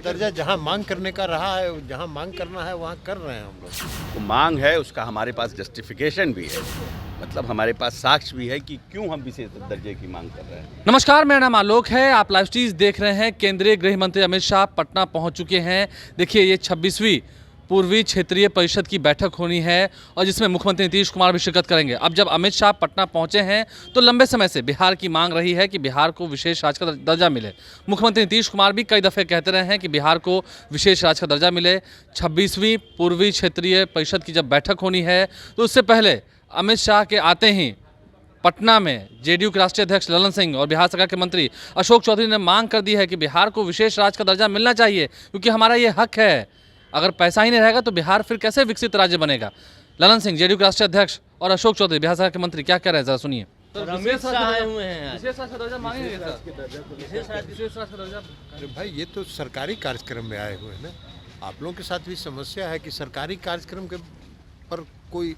दर्जा जहाँ मांग करने का रहा है, जहाँ मांग करना है वहाँ कर रहे हैं हम लोग। तो मांग है, उसका हमारे पास जस्टिफिकेशन भी है, मतलब हमारे पास साक्ष्य भी है कि क्यों हम विशेष दर्जे की मांग कर रहे हैं। नमस्कार, मेरा नाम आलोक है। आप लाइव स्ट्रीम देख रहे हैं। केंद्रीय गृह मंत्री अमित शाह पटना पहुंच चुके हैं। देखिए, ये 26वीं पूर्वी क्षेत्रीय परिषद की बैठक होनी है और जिसमें मुख्यमंत्री नीतीश कुमार भी शिरकत करेंगे। अब जब अमित शाह पटना पहुंचे हैं तो लंबे समय से बिहार की मांग रही है कि बिहार को विशेष राज्य का दर्जा मिले। मुख्यमंत्री नीतीश कुमार भी कई दफ़े कहते रहे हैं कि बिहार को विशेष राज्य का दर्जा मिले। 26वीं पूर्वी क्षेत्रीय परिषद की जब बैठक होनी है तो उससे पहले अमित शाह के आते ही पटना में जेडीयू के राष्ट्रीय अध्यक्ष ललन सिंह और बिहार सरकार के मंत्री अशोक चौधरी ने मांग कर दी है कि बिहार को विशेष राज्य का दर्जा मिलना चाहिए, क्योंकि हमारा ये हक है। अगर पैसा ही नहीं रहेगा तो बिहार फिर कैसे विकसित राज्य बनेगा। ललन सिंह जेडीयू के राष्ट्रीय अध्यक्ष और अशोक चौधरी बिहार सरकार के मंत्री क्या कह रहे हैं, जरा सुनिए। अरे भाई, ये तो सरकारी कार्यक्रम में आए हुए हैं ना। आप लोगों के साथ भी समस्या है कि सरकारी कार्यक्रम के पर कोई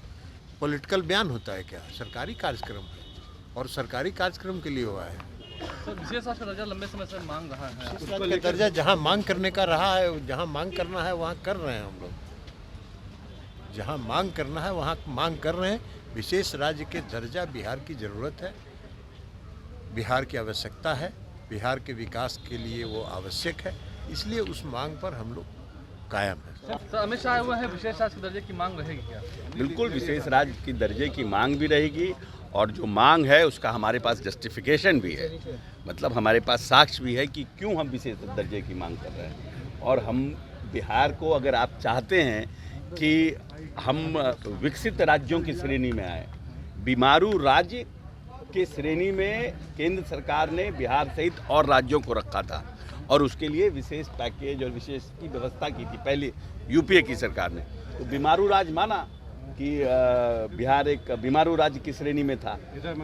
पॉलिटिकल बयान होता है क्या? सरकारी कार्यक्रम है और सरकारी कार्यक्रम के लिए हुआ है। विशेष राज्य का दर्जा लंबे समय से मांग रहा है। विशेष राज्य का दर्जा जहाँ मांग करने का रहा है, जहाँ मांग करना है वहाँ कर रहे हैं हम लोग। जहाँ मांग करना है वहाँ मांग कर रहे हैं। विशेष राज्य के दर्जा बिहार की ज़रूरत है, बिहार की आवश्यकता है, बिहार के विकास के लिए वो आवश्यक है, इसलिए उस मांग पर हम लोग कायम है। सर, अमित शाह हुआ है, विशेष राज्य के दर्जे की मांग रहेगी क्या? बिल्कुल विशेष राज्य की दर्जे की मांग भी रहेगी और जो मांग है उसका हमारे पास जस्टिफिकेशन भी है, मतलब हमारे पास साक्ष्य भी है कि क्यों हम विशेष दर्जे की मांग कर रहे हैं। और हम बिहार को, अगर आप चाहते हैं कि हम विकसित राज्यों की श्रेणी में आए, बीमारू राज्य के श्रेणी में केंद्र सरकार ने बिहार सहित और राज्यों को रखा था और उसके लिए विशेष पैकेज और विशेष की व्यवस्था की थी पहले यूपीए की सरकार ने। तो बीमारू राज्य माना कि बिहार एक बीमारू राज्य की श्रेणी में था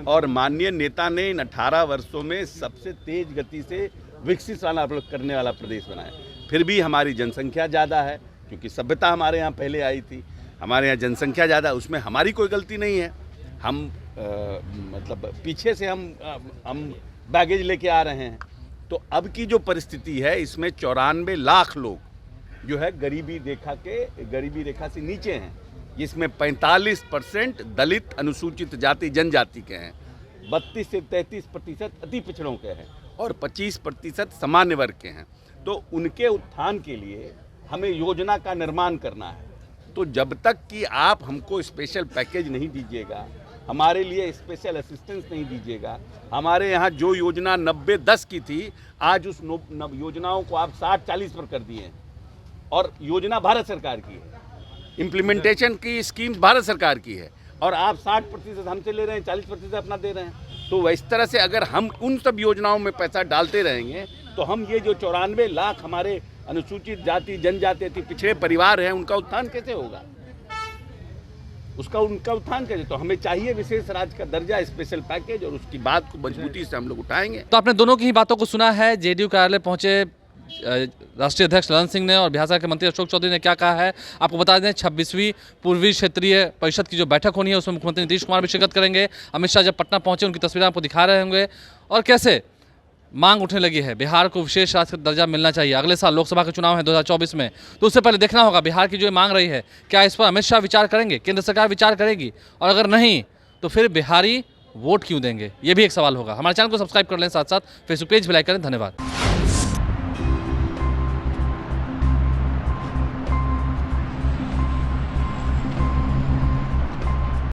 और माननीय नेता ने इन 18 वर्षों में सबसे तेज गति से विकसित करने वाला प्रदेश बनाया। फिर भी हमारी जनसंख्या ज़्यादा है, क्योंकि सभ्यता हमारे यहाँ पहले आई थी, हमारे यहाँ जनसंख्या ज़्यादा, उसमें हमारी कोई गलती नहीं है। हम मतलब पीछे से हम बैगेज लेके आ रहे हैं। तो अब की जो परिस्थिति है, इसमें 94 लाख लोग जो है गरीबी रेखा से नीचे हैं, जिसमें 45% दलित, अनुसूचित जाति जनजाति के हैं, 32 से 33% अति पिछड़ों के हैं और 25% सामान्य वर्ग के हैं। तो उनके उत्थान के लिए हमें योजना का निर्माण करना है। तो जब तक कि आप हमको स्पेशल पैकेज नहीं दीजिएगा, हमारे लिए स्पेशल असिस्टेंस नहीं दीजिएगा, हमारे यहाँ जो योजना 90-10 की थी, आज उस योजनाओं को आप 60-40 पर कर दिए हैं। और योजना भारत सरकार की है, इम्प्लीमेंटेशन की स्कीम भारत सरकार की है और आप 60% हमसे ले रहे हैं, 40% अपना दे रहे हैं। तो इस तरह से अगर हम उन सब योजनाओं में पैसा डालते रहेंगे तो हम ये जो 94 लाख हमारे अनुसूचित जाति जनजाति अति पिछड़े परिवार हैं, उनका उत्थान कैसे होगा? उनका उत्थान कैसे? तो हमें चाहिए विशेष राज्य का दर्जा, स्पेशल पैकेज, और उसकी बात को मजबूती से हम लोग उठाएंगे। तो आपने दोनों की ही बातों को सुना है। जेडीयू कार्यालय पहुंचे राष्ट्रीय अध्यक्ष ललन सिंह ने और बिहार सरकार के मंत्री अशोक चौधरी ने क्या कहा है, आपको बता दें। 26वीं पूर्वी क्षेत्रीय परिषद की जो बैठक होनी है उसमें मुख्यमंत्री नीतीश कुमार भी शिरकत करेंगे। अमित शाह जब पटना पहुंचे उनकी तस्वीरें आपको दिखा रहे होंगे और कैसे मांग उठने लगी है, बिहार को विशेष राज्य का दर्जा मिलना चाहिए। अगले साल लोकसभा के चुनाव है 2024 में, तो उससे पहले देखना होगा बिहार की जो मांग रही है, क्या इस पर अमित शाह विचार करेंगे, केंद्र सरकार विचार करेगी, और अगर नहीं तो फिर बिहारी वोट क्यों देंगे, ये भी एक सवाल होगा। हमारे चैनल को सब्सक्राइब कर लें, साथ साथ फेसबुक पेज भी लाइक करें। धन्यवाद।